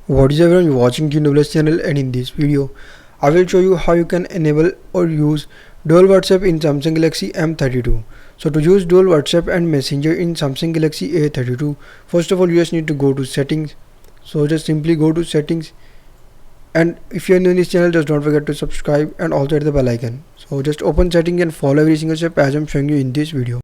What is everyone, you're watching GNWS channel, and in this video I will show you how you can enable or use dual WhatsApp in Samsung Galaxy M32. So to use dual WhatsApp and Messenger in Samsung Galaxy A32, first of all you just need to go to settings. So just simply go to settings, and if you are new in this channel, just don't forget to subscribe and also hit the bell icon. So just open settings and follow every single step as I'm showing you in this video.